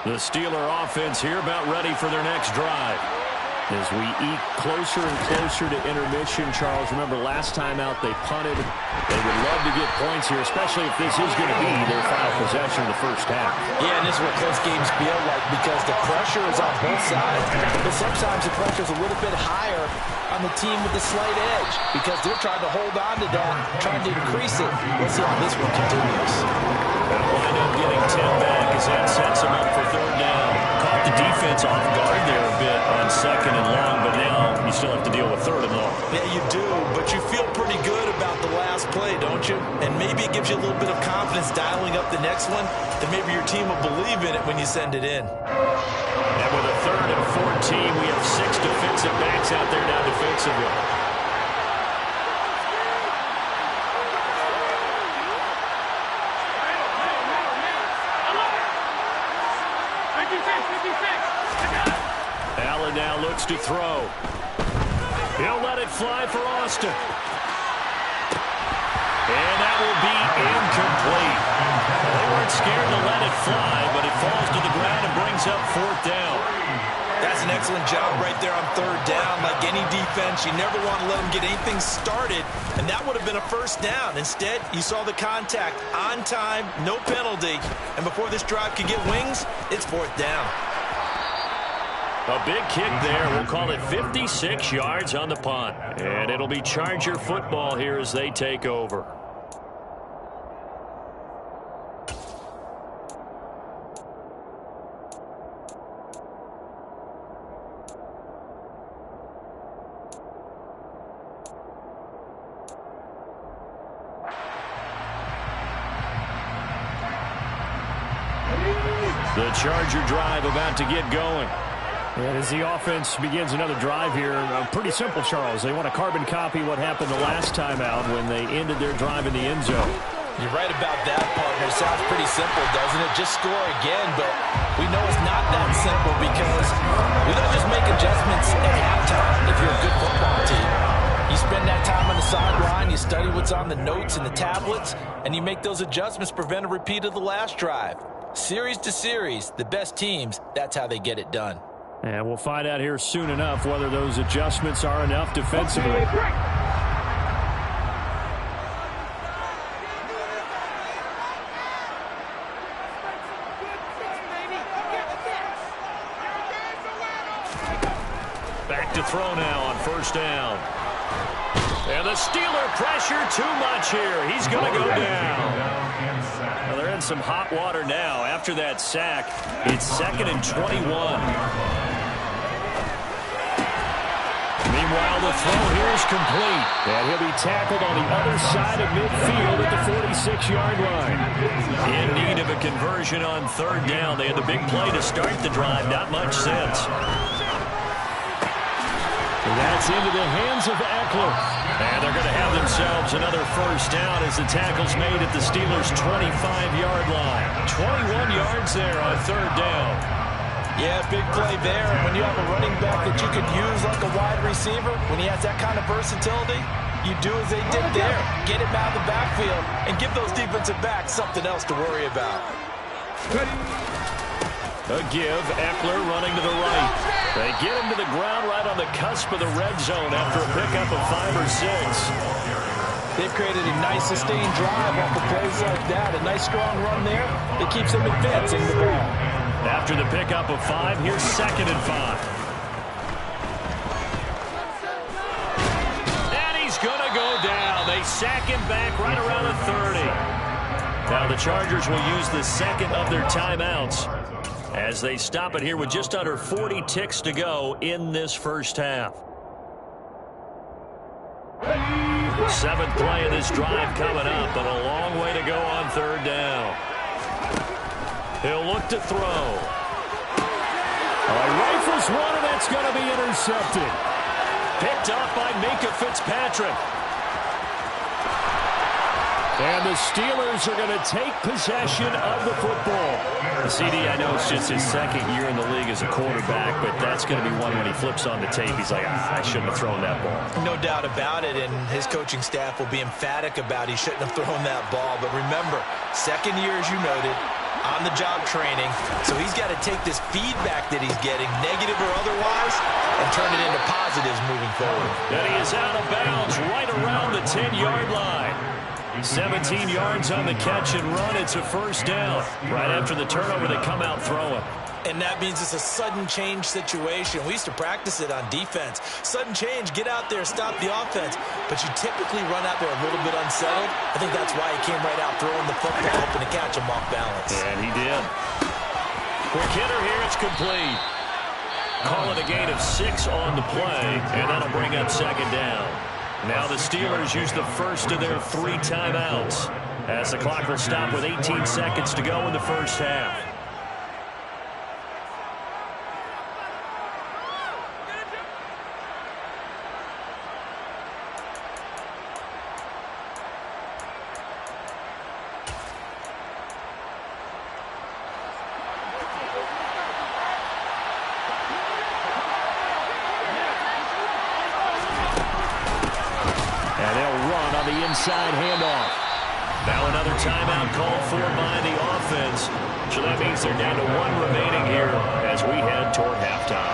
The Steeler offense here about ready for their next drive. As we eke closer and closer to intermission, Charles, remember last time out they punted. They would love to get points here, especially if this is going to be their final possession of the first half. Yeah, and this is what close games feel like because the pressure is on both sides. But sometimes the pressure is a little bit higher on the team with the slight edge because they're trying to hold on to that, trying to increase it. We'll see how this one continues. They'll wind up getting 10 back as that sets them up for third down. Caught the defense off guard there a bit on second and long, but now you still have to deal with third and long. Yeah, you do, but you feel pretty good about the last play, don't you? And maybe it gives you a little bit of confidence dialing up the next one, that maybe your team will believe in it when you send it in. And with a 3rd and 14, we have 6 defensive backs out there now defensively. Allen now looks to throw. He'll let it fly for Austin. And that will be incomplete. They weren't scared to let it fly, but it falls to the ground and brings up 4th down. That's an excellent job right there on 3rd down. Like any defense, you never want to let them get anything started, and that would have been a 1st down. Instead, you saw the contact on time, no penalty, and before this drive could get wings, it's 4th down. A big kick there. We'll call it 56 yards on the punt. And it'll be Charger football here as they take over. The Charger drive about to get going. And as the offense begins another drive here, pretty simple, Charles. They want to carbon copy what happened the last time out when they ended their drive in the end zone. You're right about that, partner. Sounds pretty simple, doesn't it? Just score again, but we know it's not that simple because we don't just make adjustments at halftime if you're a good football team. You spend that time on the sideline, you study what's on the notes and the tablets, and you make those adjustments to prevent a repeat of the last drive. Series to series, the best teams, that's how they get it done. And we'll find out here soon enough whether those adjustments are enough defensively. Back to throw now on 1st down. And the Steeler pressure too much here. He's going to go down. Well, they're in some hot water now. After that sack, it's 2nd and 21. Meanwhile, the throw here is complete. And he'll be tackled on the other side of midfield at the 46-yard line. In need of a conversion on 3rd down. They had the big play to start the drive. Not much sense. And that's into the hands of Eckler. And they're going to have themselves another 1st down as the tackle's made at the Steelers' 25-yard line. 21 yards there on 3rd down. Yeah, big play there. And when you have a running back that you could use like a wide receiver, when he has that kind of versatility, you do as they did there. Get him out of the backfield and give those defensive backs something else to worry about. A give, Eckler running to the right. They get him to the ground right on the cusp of the red zone after a pickup of 5 or 6. They've created a nice sustained drive off of plays like that. A nice strong run there that keeps them advancing the ball. After the pickup of 5, here's 2nd and 5. And he's going to go down. They sack him back right around the 30. Now the Chargers will use the 2nd of their timeouts as they stop it here with just under 40 ticks to go in this 1st half. 7th play of this drive coming up, and a long way to go on 3rd down. He'll look to throw. Rifles one, and that's going to be intercepted. Picked off by Minka Fitzpatrick. And the Steelers are going to take possession of the football. CD, I know it's just his 2nd year in the league as a quarterback, but that's going to be one when he flips on the tape. He's like, I shouldn't have thrown that ball. No doubt about it, and his coaching staff will be emphatic about he shouldn't have thrown that ball. But remember, 2nd year, as you noted, on-the-job training, so he's got to take this feedback that he's getting, negative or otherwise, and turn it into positives moving forward. And he is out of bounds right around the 10-yard line. 17 yards on the catch and run. It's a first down. Right after the turnover, they come out throwing. And that means it's a sudden change situation. We used to practice it on defense. Sudden change, get out there, stop the offense. But you typically run out there a little bit unsettled. I think that's why he came right out throwing the football, hoping to catch him off balance. And he did. Quick hitter here, it's complete. Call it a gain of 6 on the play, and that'll bring up second down. Now the Steelers use the first of their 3 timeouts as the clock will stop with 18 seconds to go in the first half. Inside handoff. Now another timeout called for by the offense. So that means they're down to 1 remaining here as we head toward halftime.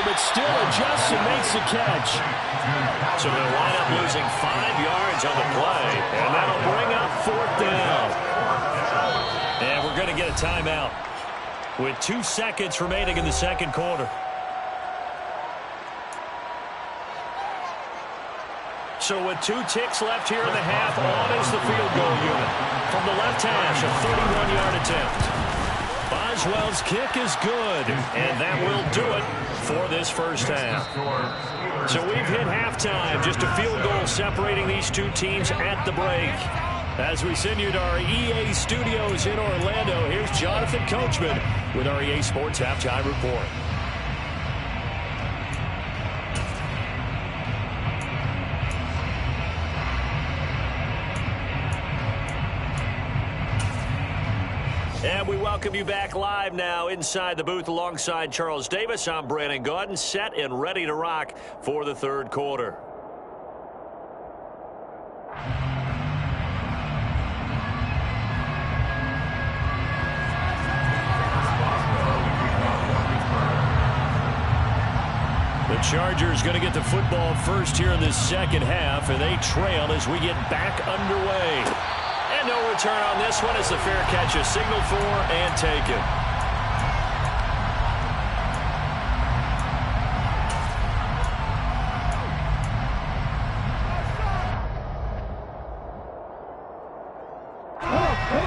But still adjusts and makes the catch. So they'll wind up losing 5 yards on the play, and that'll bring up 4th down. And we're going to get a timeout with 2 seconds remaining in the second quarter. So with 2 ticks left here in the half, on is the field goal unit. From the left hash, a 31-yard attempt. Boswell's kick is good, and that will do it for this first half. So we've hit halftime, just a field goal separating these 2 teams at the break. As we send you to our EA studios in Orlando, here's Jonathan Coachman with our EA Sports Halftime Report. And we welcome you back live now inside the booth alongside Charles Davis. I'm Brandon Gaudin, set and ready to rock for the third quarter. The Chargers going to get the football first here in this second half, and they trail as we get back underway. And no return on this one as the fair catch is signaled for and taken.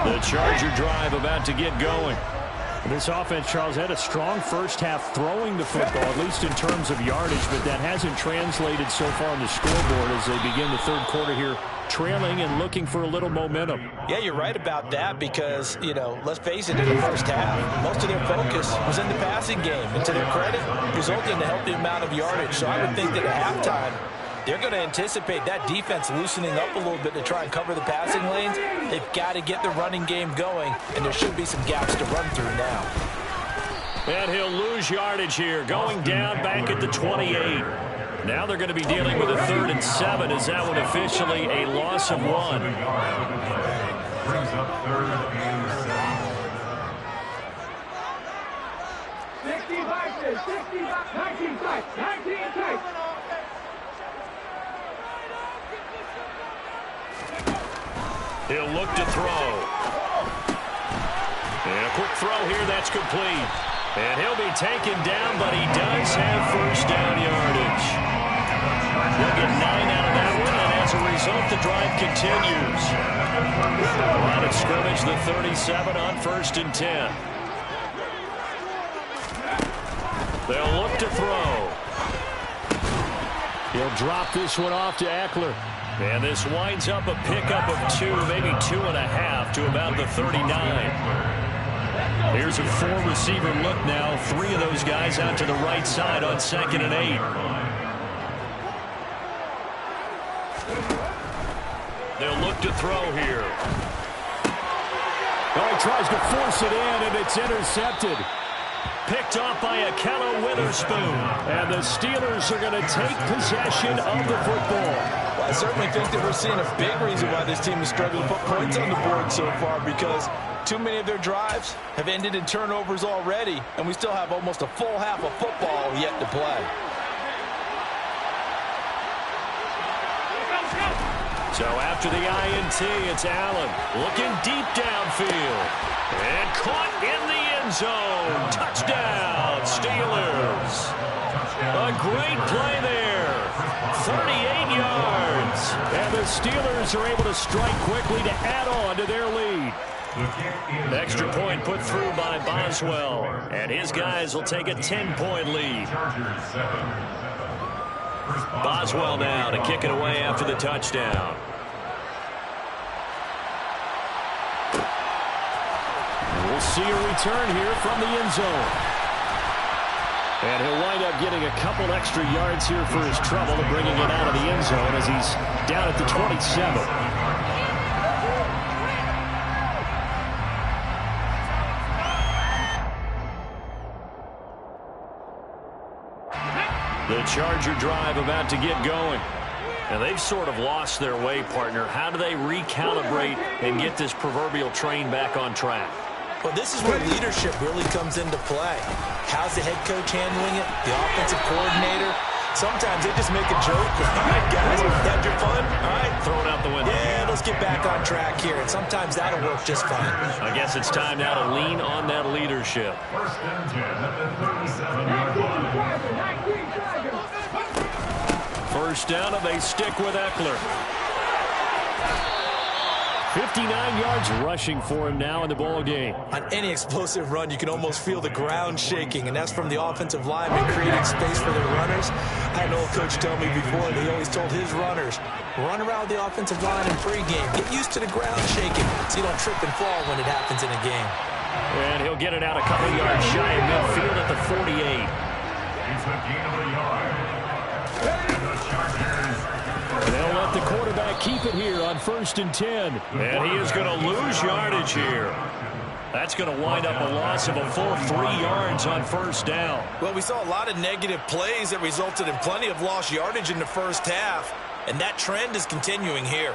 The Charger drive about to get going. This offense, Charles, had a strong first half throwing the football, at least in terms of yardage, but that hasn't translated so far on the scoreboard as they begin the third quarter here, trailing and looking for a little momentum. Yeah, you're right about that because, you know, let's face it, in the first half, most of their focus was in the passing game. And to their credit, resulted in a healthy amount of yardage. So I would think that at halftime, they're going to anticipate that defense loosening up a little bit to try and cover the passing lanes. They've got to get the running game going, and there should be some gaps to run through now. And he'll lose yardage here, going down back at the 28. Now they're going to be dealing with a 3rd and 7 as that one officially a loss of 1. Brings up 3rd and 7. 19 tight. He'll look to throw. And a quick throw here, that's complete. And he'll be taken down, but he does have first down yardage. He'll get 9 out of that one, and as a result, the drive continues. Line of scrimmage, the 37 on 1st and 10. They'll look to throw. He'll drop this one off to Eckler. And this winds up a pickup of 2, maybe 2.5 to about the 39. Here's a 4-receiver look now. 3 of those guys out to the right side on 2nd and 8. They'll look to throw here. Oh, he tries to force it in, and it's intercepted. Picked off by Akello Witherspoon. And the Steelers are going to take possession of the football. Well, I certainly think that we're seeing a big reason why this team is struggling to put points on the board so far, because too many of their drives have ended in turnovers already, and we still have almost a full half of football yet to play. So after the INT, it's Allen looking deep downfield. And caught in the end zone. Touchdown, Steelers. A great play there. 38 yards. And the Steelers are able to strike quickly to add on to their lead. Extra point put through by Boswell. And his guys will take a 10-point lead. Boswell now to kick it away after the touchdown. We'll see a return here from the end zone. And he'll wind up getting a couple extra yards here for his trouble and bringing it out of the end zone as he's down at the 27. The Charger drive about to get going. And they've sort of lost their way, partner. How do they recalibrate and get this proverbial train back on track? Well, this is where leadership really comes into play. How's the head coach handling it? The offensive coordinator? Sometimes they just make a joke. All right, guys, had your fun? All right. Throw it out the window. Yeah, let's get back on track here. And sometimes that'll work just fine. I guess it's time now to lean on that leadership. First and 10 at the 37-yard line. First down, and they stick with Eckler. 59 yards rushing for him now in the ball game. On any explosive run, you can almost feel the ground shaking, and that's from the offensive linemen creating space for their runners. I had an old coach tell me before that he always told his runners, run around the offensive line in pregame. Get used to the ground shaking so you don't trip and fall when it happens in a game. And he'll get it out a couple yards shy of midfield at the 48. It's a gain of a yard. And the Chargers. They'll let the quarterback keep it here on 1st and 10. And he is going to lose yardage here. That's going to wind up a loss of a full 3 yards on 1st down. Well, we saw a lot of negative plays that resulted in plenty of lost yardage in the first half, and that trend is continuing here.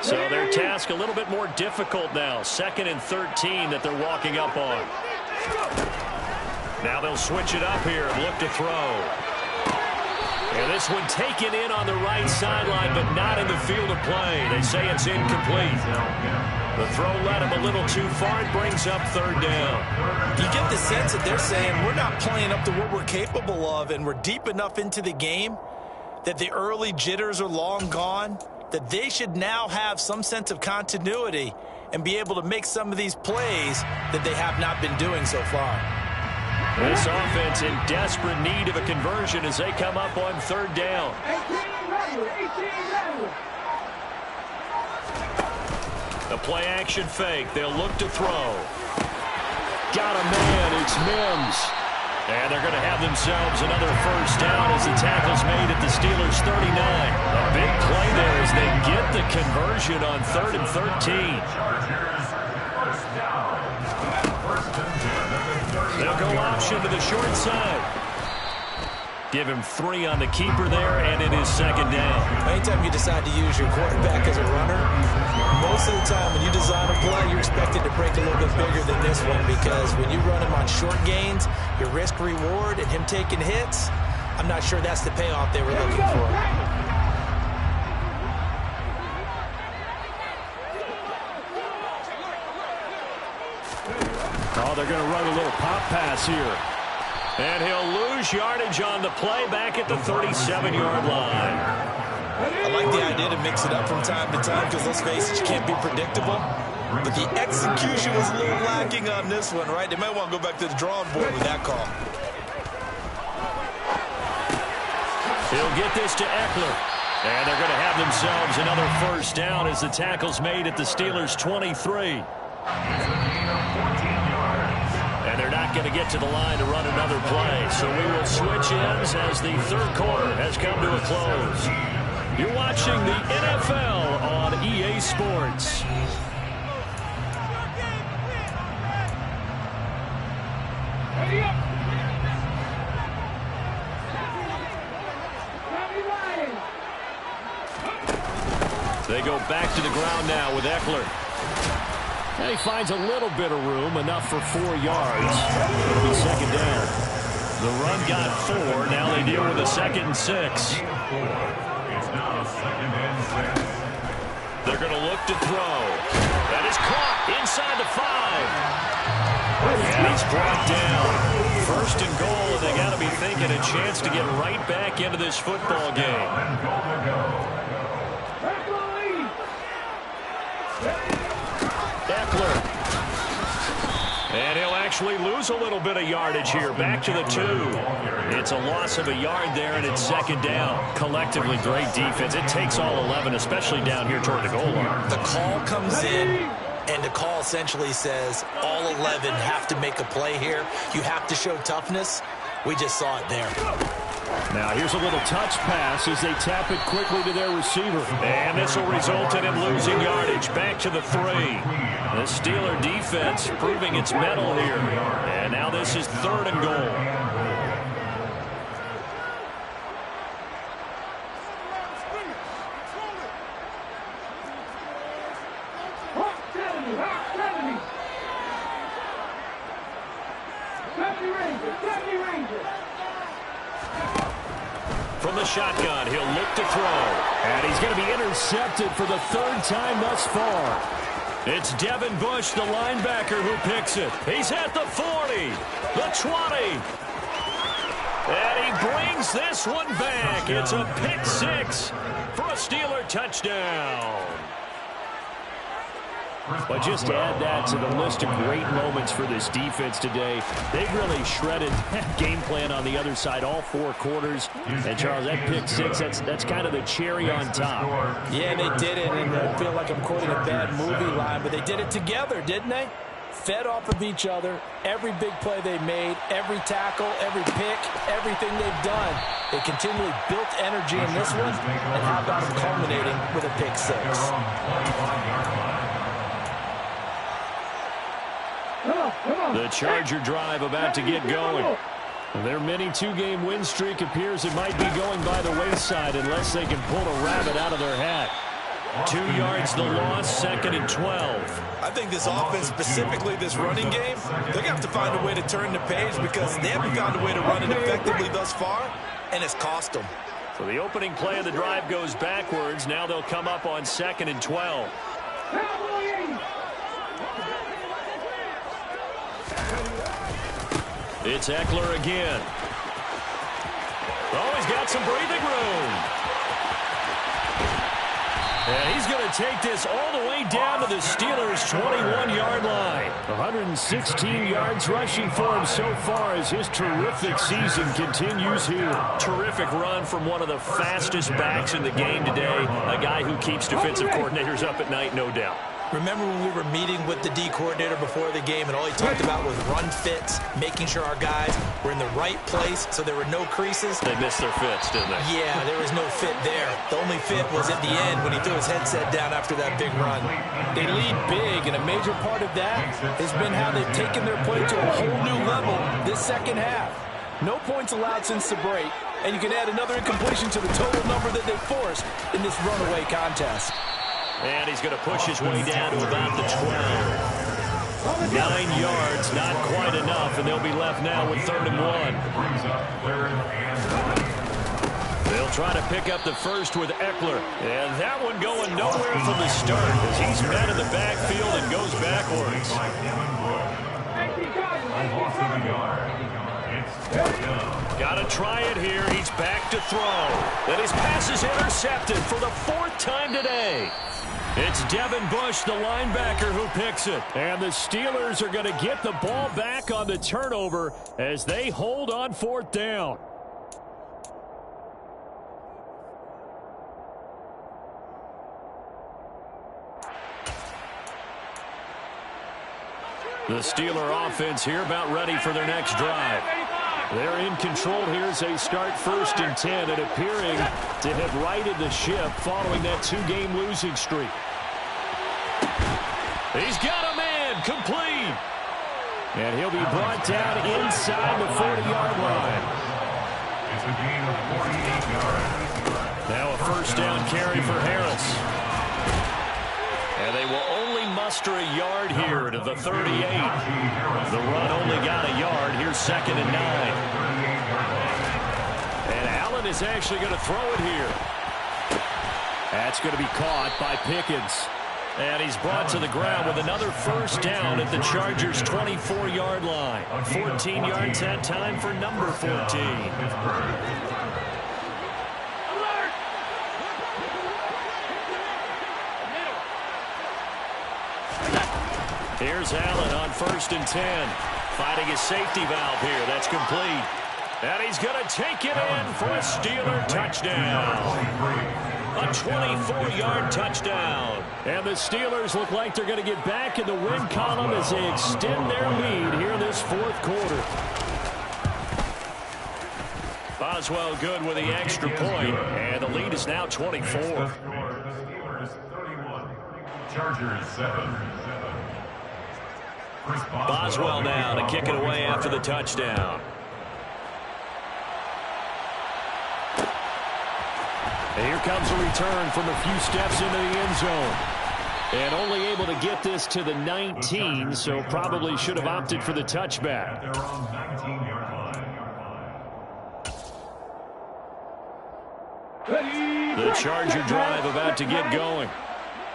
So their task a little bit more difficult now. 2nd and 13 that they're walking up on. Now they'll switch it up here and look to throw. And this one taken in on the right sideline, but not in the field of play. They say it's incomplete. The throw led him a little too far. It brings up 3rd down. You get the sense that they're saying we're not playing up to what we're capable of, and we're deep enough into the game that the early jitters are long gone, that they should now have some sense of continuity and be able to make some of these plays that they have not been doing so far. This offense in desperate need of a conversion as they come up on 3rd down. A play-action fake. They'll look to throw. Got a man. It's Mims. And they're going to have themselves another 1st down as the tackle's made at the Steelers' 39. A big play there as they get the conversion on 3rd and 13. They'll go option to the short side. Give him 3 on the keeper there, and it is 2nd down. Anytime you decide to use your quarterback as a runner, most of the time when you design a play, you're expected to break a little bit bigger than this one, because when you run him on short gains, your risk-reward and him taking hits, I'm not sure that's the payoff they were looking for. Oh, they're going to run a little pop pass here. And he'll lose yardage on the play back at the 37-yard line. I like the idea to mix it up from time to time because, let's face it, you can't be predictable. But the execution was a little lacking on this one, right? They might want to go back to the drawing board with that call. He'll get this to Eckler. And they're going to have themselves another first down as the tackle's made at the Steelers' 23. And they're not going to get to the line to run another play. So we will switch ends as the third quarter has come to a close. You're watching the NFL on EA Sports. They go back to the ground now with Eckler. And he finds a little bit of room, enough for 4 yards. It'll be second down. The run got 4. Now they deal with a 2nd and 6. It's now 2nd and 6. They're going to look to throw. That is caught inside the 5. And he's brought down. First and goal, and they got to be thinking a chance to get right back into this football game. Eckler. And he'll actually lose a little bit of yardage here. Back to the 2. It's a loss of a yard there, and it's second down. Collectively, great defense. It takes all 11, especially down here toward the goal line. The call comes in, and the call essentially says all 11 have to make a play here. You have to show toughness. We just saw it there. Now here's a little touch pass as they tap it quickly to their receiver. And this will result in him losing yardage. Back to the 3. The Steeler defense proving its mettle here. And now this is 3rd and goal. From the shotgun, he'll look to throw. And he's going to be intercepted for the 3rd time thus far. It's Devin Bush, the linebacker, who picks it. He's at the 40, the 20. And he brings this one back. It's a pick 6 for a Steeler touchdown. But just to add that to the list of great moments for this defense today, they've really shredded that game plan on the other side all 4 quarters. And, Charles, that pick 6, that's kind of the cherry on top. Yeah, they did it, and I feel like I'm quoting a bad movie line, but they did it together, didn't they? Fed off of each other, every big play they made, every tackle, every pick, everything they've done. They continually built energy in this one, and how about them culminating with a pick 6? The Charger drive about to get going. Their mini 2-game win streak appears it might be going by the wayside unless they can pull a rabbit out of their hat. 2 yards the loss, 2nd and 12. I think this offense, specifically this running game, they're going to have to find a way to turn the page because they haven't found a way to run it effectively thus far, and it's cost them. So the opening play of the drive goes backwards. Now they'll come up on 2nd and 12. It's Eckler again. Oh, he's got some breathing room. And he's going to take this all the way down to the Steelers' 21-yard line. 116 yards rushing for him so far as his terrific season continues here. Terrific run from one of the fastest backs in the game today. A guy who keeps defensive coordinators up at night, no doubt. Remember when we were meeting with the D coordinator before the game and all he talked about was run fits, making sure our guys were in the right place so there were no creases? They missed their fits, didn't they? Yeah, there was no fit there. The only fit was at the end when he threw his headset down after that big run. They lead big, and a major part of that has been how they've taken their play to a whole new level this second half. No points allowed since the break, and you can add another incompletion to the total number that they forced in this runaway contest. And he's going to push his way down to about the 12. 9 yards, not quite enough, and they'll be left now with 3rd and 1. They'll try to pick up the first with Eckler. And that one going nowhere from the start as he's met in the backfield and goes backwards. got to try it here. He's back to throw. And his pass is intercepted for the 4th time today. It's Devin Bush, the linebacker, who picks it. And the Steelers are going to get the ball back on the turnover as they hold on 4th down. The Steeler offense here about ready for their next drive. They're in control here as they start 1st and 10 and appearing to have righted the ship following that 2-game losing streak. He's got a man complete. And he'll be brought down inside the 40-yard line. It's a gain of 48 yards. Now a 1st down carry for Harris. And they will only muster a yard here to the 38. The run only got a yard. Here's 2nd and 9. And Allen is actually going to throw it here. That's going to be caught by Pickens. And he's brought to the ground with another 1st down at the Chargers' 24-yard line. 14 yards that time for number 14. Here's Allen on 1st and 10. Fighting his safety valve here. That's complete. And he's going to take it in for a Steeler touchdown. A 24-yard touchdown. And the Steelers look like they're going to get back in the win column as they extend their lead here in this 4th quarter. Boswell good with the extra point, and the lead is now 24. The Steelers 31, Chargers 7. Boswell now to kick it away after the touchdown. And here comes a return from a few steps into the end zone. And only able to get this to the 19, so probably should have opted for the touchback. They're on 19-yard line. The Charger drive about to get going.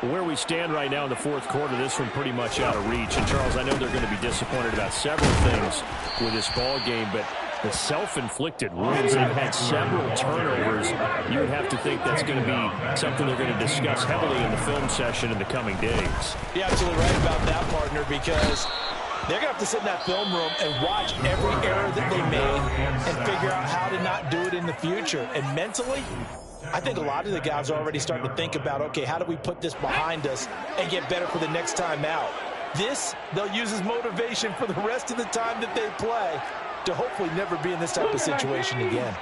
Where we stand right now in the 4th quarter, this one pretty much out of reach. And, Charles, I know they're going to be disappointed about several things with this ball game, but the self-inflicted wounds, they've had several turnovers. You would have to think that's going to be something they're going to discuss heavily in the film session in the coming days. You're absolutely right about that, partner, because they're going to have to sit in that film room and watch every error that they made and figure out how to not do it in the future. And mentally, I think a lot of the guys are already starting to think about, okay, how do we put this behind us and get better for the next time out? This, they'll use as motivation for the rest of the time that they play to hopefully never be in this type of situation again.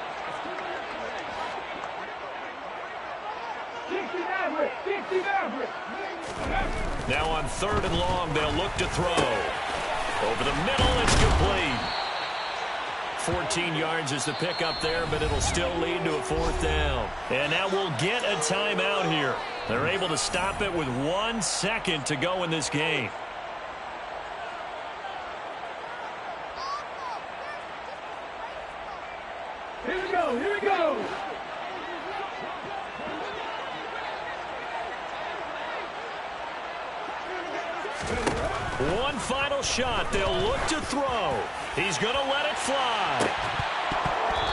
Now on 3rd and long, they'll look to throw. Over the middle, it's complete. 14 yards is the pickup there, but it'll still lead to a 4th down. And now we'll get a timeout here. They're able to stop it with 1 second to go in this game. Here we go, here we go. One final shot. They'll look to throw. He's going to let it fly.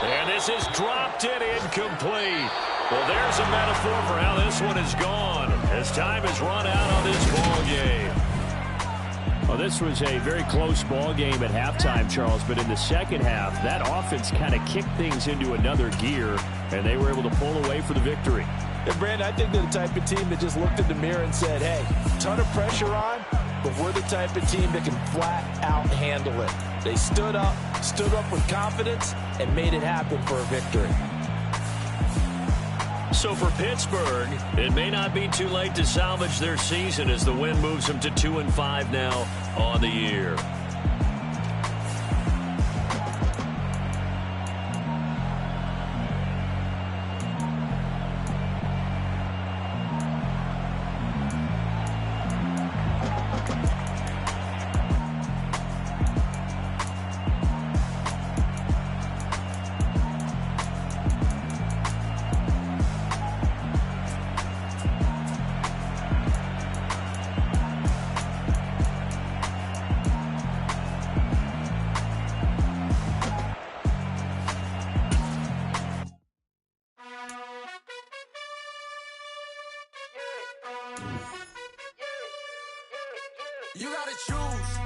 And this is dropped and incomplete. Well, there's a metaphor for how this one is gone as time has run out on this ball game. Well, this was a very close ball game at halftime, Charles, but in the second half, that offense kind of kicked things into another gear, and they were able to pull away for the victory. And, Brandon, I think they're the type of team that just looked in the mirror and said, hey, ton of pressure on, but we're the type of team that can flat out handle it. They stood up with confidence, and made it happen for a victory. So for Pittsburgh, it may not be too late to salvage their season as the win moves them to 2-5 now on the year. You gotta choose.